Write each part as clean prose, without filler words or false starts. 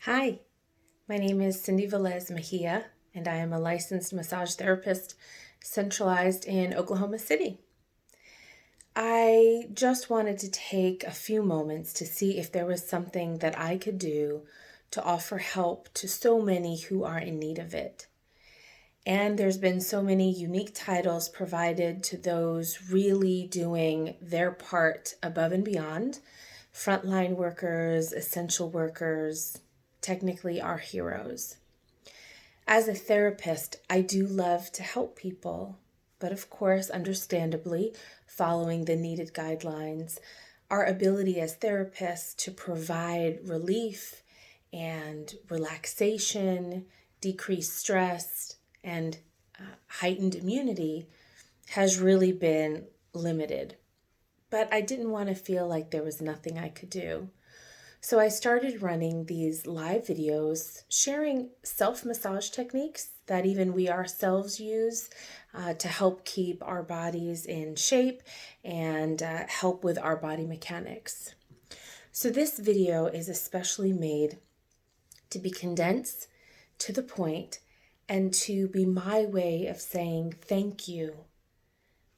Hi, my name is Cindy Velez Mejia, and I am a licensed massage therapist centralized in Oklahoma City. I just wanted to take a few moments to see if there was something that I could do to offer help to so many who are in need of it. And there's been so many unique titles provided to those really doing their part above and beyond. Frontline workers, essential workers, technically our heroes. As a therapist, I do love to help people, but of course, understandably, following the needed guidelines, our ability as therapists to provide relief and relaxation, decreased stress, and heightened immunity has really been limited. But I didn't want to feel like there was nothing I could do. So I started running these live videos sharing self-massage techniques that even we ourselves use to help keep our bodies in shape and help with our body mechanics. So this video is especially made to be condensed, to the point, and to be my way of saying thank you.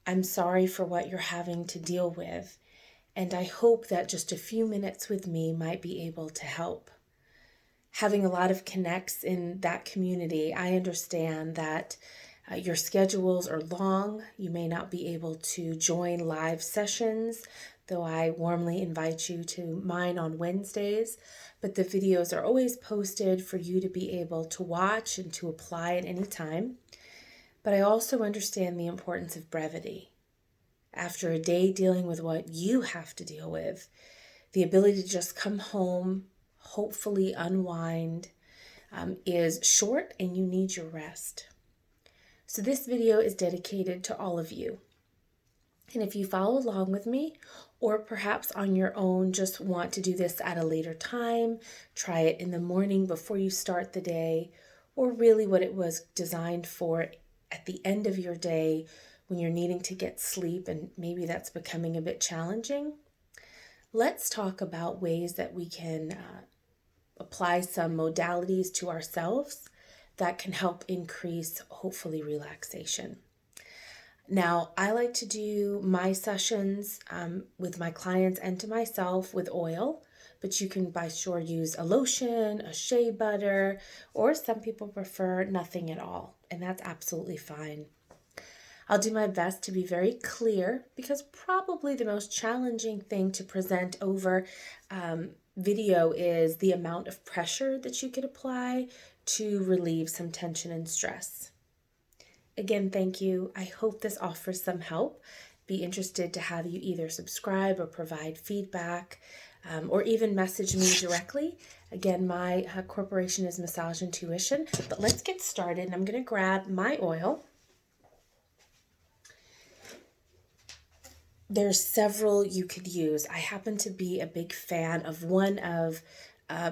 I'm sorry for what you're having to deal with. And I hope that just a few minutes with me might be able to help. Having a lot of connects in that community, I understand that your schedules are long. You may not be able to join live sessions, though I warmly invite you to mine on Wednesdays. But the videos are always posted for you to be able to watch and to apply at any time. But I also understand the importance of brevity. After a day dealing with what you have to deal with, the ability to just come home, hopefully unwind, is short and you need your rest. So this video is dedicated to all of you. And if you follow along with me, or perhaps on your own just want to do this at a later time, try it in the morning before you start the day, or really what it was designed for at the end of your day, when you're needing to get sleep and maybe that's becoming a bit challenging, let's talk about ways that we can apply some modalities to ourselves that can help increase, hopefully, relaxation. Now, I like to do my sessions with my clients and to myself with oil, but you can by sure use a lotion, a shea butter, or some people prefer nothing at all, and that's absolutely fine. I'll do my best to be very clear because probably the most challenging thing to present over video is the amount of pressure that you could apply to relieve some tension and stress. Again, thank you. I hope this offers some help. Be interested to have you either subscribe or provide feedback or even message me directly. Again, my corporation is Massage Intuition, but let's get started. I'm going to grab my oil. There's several you could use. I happen to be a big fan of one of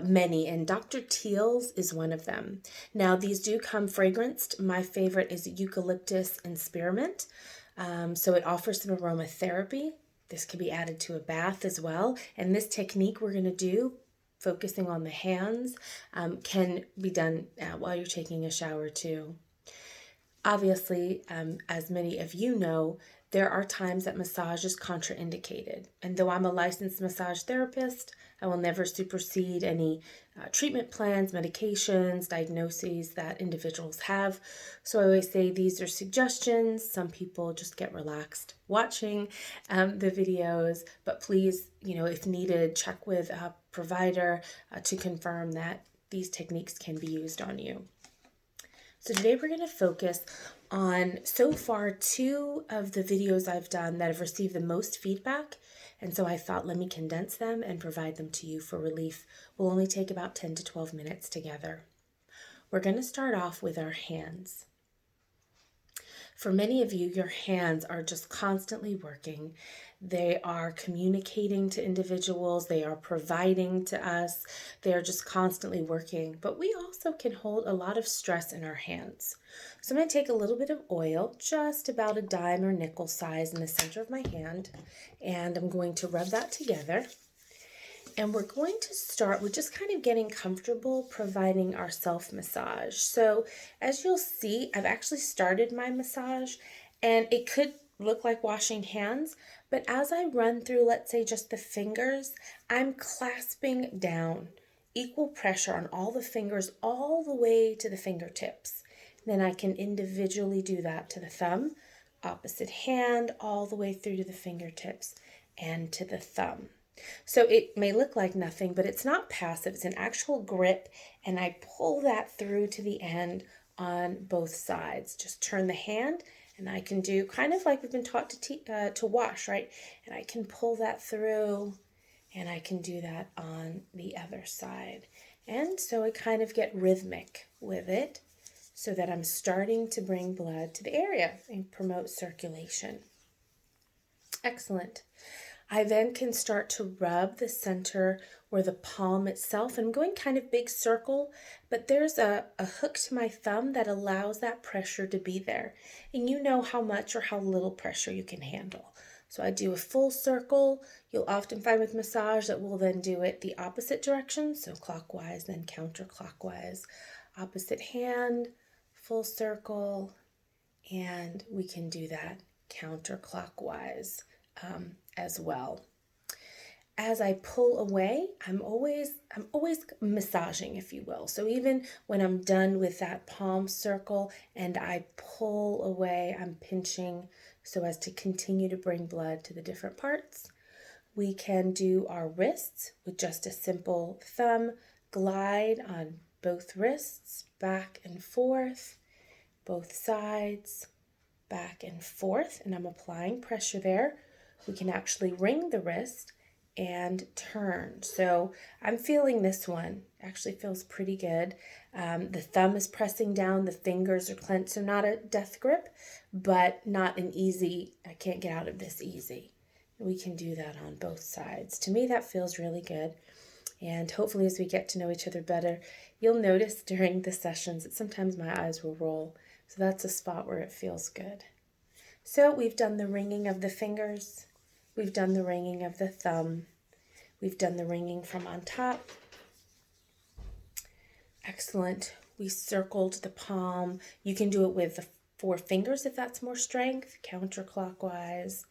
many, and Dr. Teal's is one of them. Now, these do come fragranced. My favorite is eucalyptus and spearmint. So it offers some aromatherapy. This can be added to a bath as well. And this technique we're going to do, focusing on the hands, can be done while you're taking a shower too. Obviously, as many of you know, there are times that massage is contraindicated. And though I'm a licensed massage therapist, I will never supersede any treatment plans, medications, diagnoses that individuals have. So I always say these are suggestions. Some people just get relaxed watching the videos. But please, if needed, check with a provider to confirm that these techniques can be used on you. So today we're going to focus on, so far, 2 of the videos I've done that have received the most feedback. And so I thought, let me condense them and provide them to you for relief. We'll only take about 10 to 12 minutes together. We're going to start off with our hands. For many of you, your hands are just constantly working. They are communicating to individuals. They are providing to us. They are just constantly working. But we also can hold a lot of stress in our hands. So I'm going to take a little bit of oil, just about a dime or nickel size in the center of my hand, and I'm going to rub that together. And we're going to start with just kind of getting comfortable providing our self-massage. So as you'll see, I've actually started my massage, and it could look like washing hands, but as I run through, let's say just the fingers, I'm clasping down, equal pressure on all the fingers all the way to the fingertips. Then I can individually do that to the thumb, opposite hand, all the way through to the fingertips and to the thumb. So it may look like nothing, but it's not passive. It's an actual grip, and I pull that through to the end on both sides. Just turn the hand, and I can do kind of like we've been taught to wash, right? And I can pull that through, and I can do that on the other side. And so I kind of get rhythmic with it so that I'm starting to bring blood to the area and promote circulation. Excellent. I then can start to rub the center or the palm itself. I'm going kind of big circle, but there's a hook to my thumb that allows that pressure to be there. And you know how much or how little pressure you can handle. So I do a full circle. You'll often find with massage that we'll then do it the opposite direction, so clockwise, then counterclockwise. Opposite hand, full circle, and we can do that counterclockwise as well. As I pull away, I'm always massaging, if you will. So even when I'm done with that palm circle and I pull away, I'm pinching so as to continue to bring blood to the different parts. We can do our wrists with just a simple thumb glide on both wrists, back and forth, both sides, back and forth, and I'm applying pressure there. We can actually wring the wrist and turn. So I'm feeling this one. Actually feels pretty good. The thumb is pressing down, the fingers are clenched, so not a death grip, but not an easy, I can't get out of this easy. We can do that on both sides. To me, that feels really good. And hopefully as we get to know each other better, you'll notice during the sessions that sometimes my eyes will roll. So that's a spot where it feels good. So we've done the wringing of the fingers. We've done the wringing of the thumb. We've done the wringing from on top. Excellent. We circled the palm. You can do it with the 4 fingers if that's more strength, counterclockwise,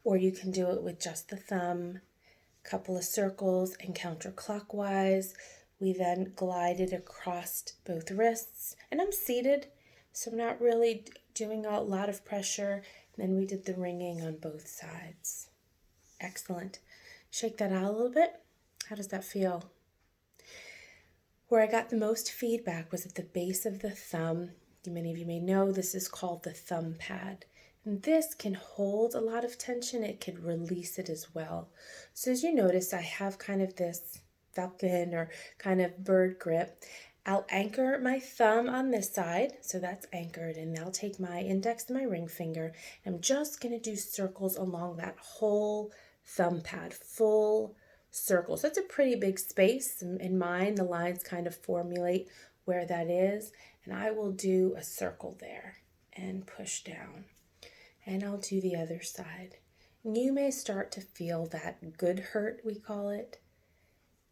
or you can do it with just the thumb. Couple of circles and counterclockwise. We then glided across both wrists, and I'm seated, so I'm not really doing a lot of pressure. And then we did the wringing on both sides. Excellent. Shake that out a little bit. How does that feel? Where I got the most feedback was at the base of the thumb. Many of you may know this is called the thumb pad. And this can hold a lot of tension. It can release it as well. So as you notice, I have kind of this falcon or kind of bird grip. I'll anchor my thumb on this side, so that's anchored, and I'll take my index and my ring finger. I'm just going to do circles along that whole thumb pad, full circle. So it's a pretty big space. In mine, the lines kind of formulate where that is, and I will do a circle there and push down. And I'll do the other side. You may start to feel that good hurt, we call it.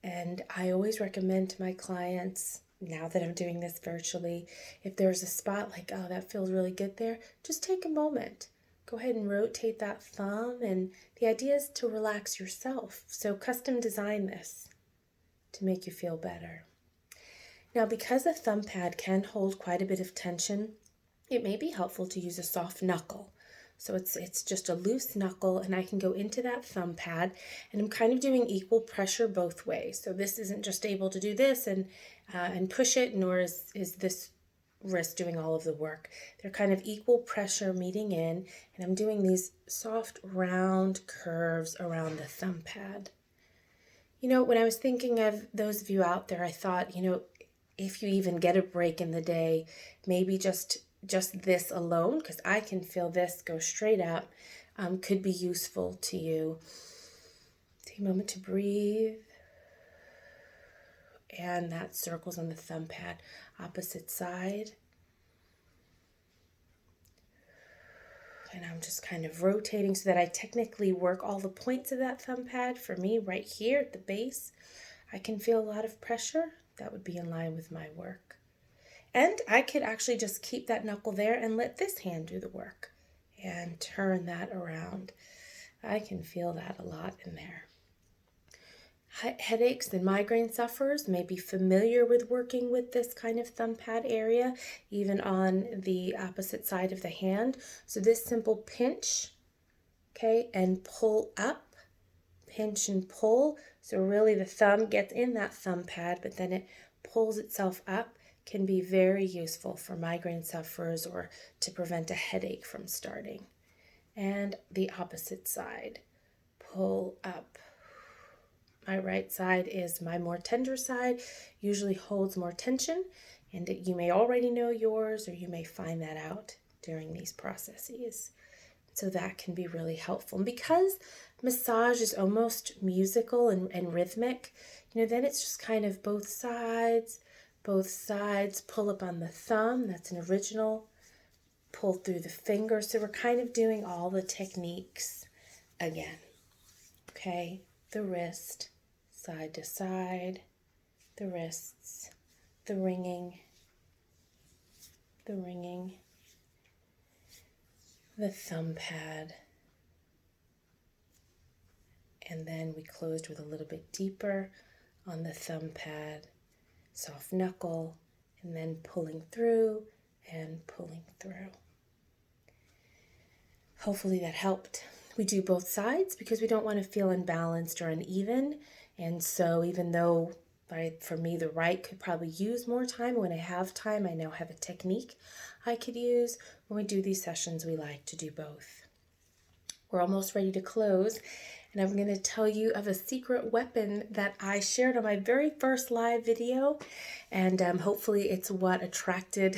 And I always recommend to my clients, now that I'm doing this virtually, if there's a spot like, oh, that feels really good there, just take a moment. Go ahead and rotate that thumb. And the idea is to relax yourself. So custom design this to make you feel better. Now, because a thumb pad can hold quite a bit of tension, it may be helpful to use a soft knuckle. So it's just a loose knuckle, and I can go into that thumb pad, and I'm kind of doing equal pressure both ways. So this isn't just able to do this and push it, nor is this wrist doing all of the work. They're kind of equal pressure meeting in, and I'm doing these soft round curves around the thumb pad. You know, when I was thinking of those of you out there, I thought, you know, if you even get a break in the day, maybe just this alone, because I can feel this go straight up, could be useful to you. Take a moment to breathe. And that circles on the thumb pad, opposite side. And I'm just kind of rotating so that I technically work all the points of that thumb pad. For me, right here at the base, I can feel a lot of pressure. That would be in line with my work. And I could actually just keep that knuckle there and let this hand do the work and turn that around. I can feel that a lot in there. Headaches and migraine sufferers may be familiar with working with this kind of thumb pad area, even on the opposite side of the hand. So this simple pinch, okay, and pull up, pinch and pull. So really the thumb gets in that thumb pad, but then it pulls itself up, can be very useful for migraine sufferers or to prevent a headache from starting. And the opposite side, pull up. My right side is my more tender side, usually holds more tension, and you may already know yours or you may find that out during these processes. So that can be really helpful. And because massage is almost musical and rhythmic, then it's just kind of both sides, pull up on the thumb, that's an original, pull through the finger. So we're kind of doing all the techniques again. Okay, the wrist, side to side, the wrists, the ringing, the thumb pad, and then we closed with a little bit deeper on the thumb pad, soft knuckle, and then pulling through and pulling through. Hopefully that helped. We do both sides because we don't want to feel unbalanced or uneven. And so even though for me the right could probably use more time, when I have time, I now have a technique I could use. When we do these sessions, we like to do both. We're almost ready to close. And I'm going to tell you of a secret weapon that I shared on my very first live video. And hopefully it's what attracted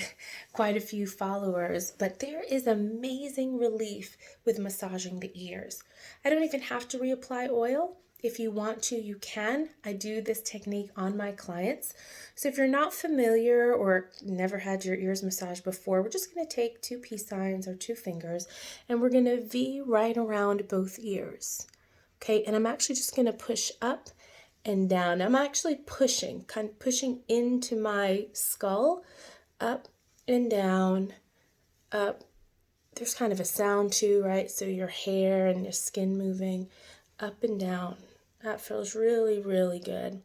quite a few followers. But there is amazing relief with massaging the ears. I don't even have to reapply oil. If you want to, you can. I do this technique on my clients. So if you're not familiar or never had your ears massaged before, we're just going to take 2 peace signs or 2 fingers, and we're going to V right around both ears. Okay, and I'm actually just going to push up and down. I'm actually pushing into my skull, up and down, up. There's kind of a sound too, right? So your hair and your skin moving up and down. That feels really, really good.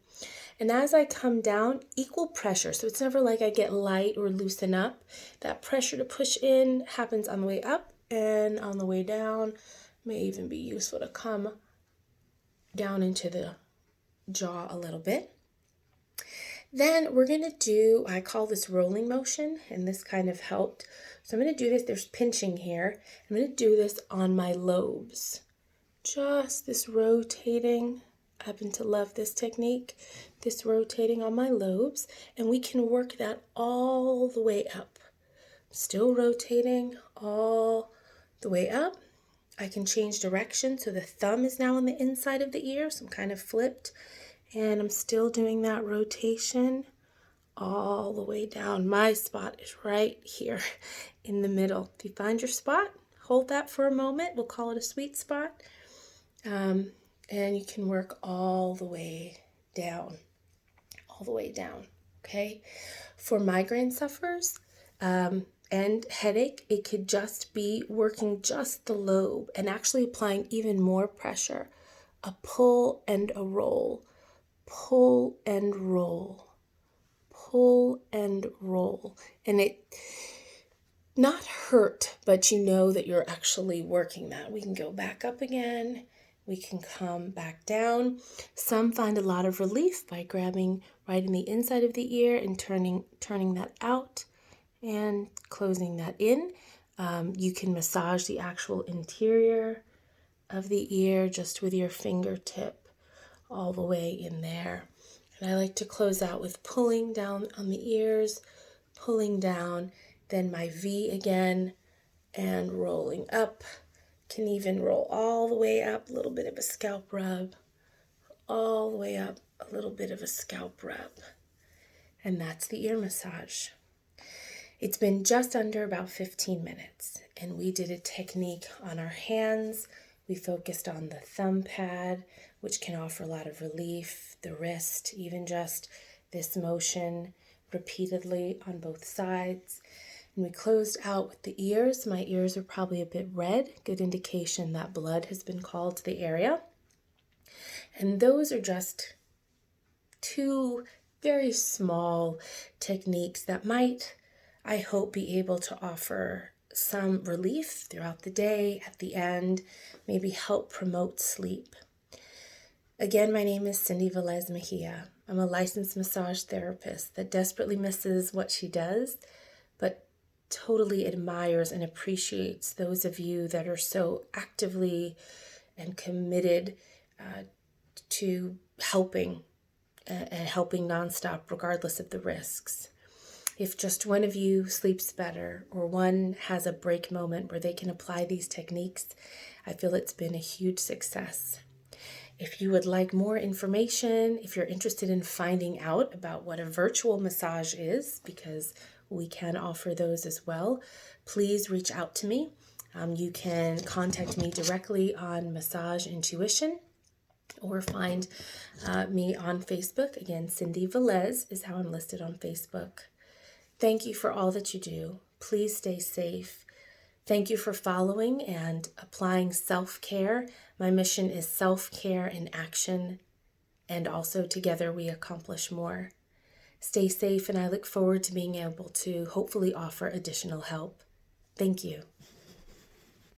And as I come down, equal pressure. So it's never like I get light or loosen up. That pressure to push in happens on the way up and on the way down. May even be useful to come down into the jaw a little bit. Then we're going to do, I call this rolling motion, and this kind of helped. So I'm going to do this, there's pinching here. I'm going to do this on my lobes. Just this rotating. I happen to love this technique, this rotating on my lobes, and we can work that all the way up. Still rotating all the way up. I can change direction, so the thumb is now on the inside of the ear, so I'm kind of flipped, and I'm still doing that rotation all the way down. My spot is right here in the middle. If you find your spot, hold that for a moment. We'll call it a sweet spot. And you can work all the way down, okay? For migraine sufferers and headache, it could just be working just the lobe and actually applying even more pressure. A pull and a roll, pull and roll, pull and roll. And it not hurt, but you know that you're actually working that. We can go back up again. We can come back down. Some find a lot of relief by grabbing right in the inside of the ear and turning that out and closing that in. You can massage the actual interior of the ear just with your fingertip all the way in there. And I like to close out with pulling down on the ears, pulling down, then my V again, and rolling up. Can even roll all the way up, a little bit of a scalp rub, all the way up, a little bit of a scalp rub. And that's the ear massage. It's been just under about 15 minutes, and we did a technique on our hands. We focused on the thumb pad, which can offer a lot of relief, the wrist, even just this motion repeatedly on both sides. And we closed out with the ears. My ears are probably a bit red, good indication that blood has been called to the area. And those are just two very small techniques that might, I hope, be able to offer some relief throughout the day, at the end, maybe help promote sleep. Again, my name is Cindy Velez Mejia. I'm a licensed massage therapist that desperately misses what she does, but totally admires and appreciates those of you that are so actively and committed to helping and helping nonstop regardless of the risks. If just one of you sleeps better or one has a break moment where they can apply these techniques, I feel it's been a huge success. If you would like more information, if you're interested in finding out about what a virtual massage is, because we can offer those as well, please reach out to me. You can contact me directly on Massage Intuition, or find me on Facebook. Again, Cindy Velez is how I'm listed on Facebook. Thank you for all that you do. Please stay safe. Thank you for following and applying self-care. My mission is self-care in action, and also together we accomplish more. Stay safe, and I look forward to being able to hopefully offer additional help. Thank you.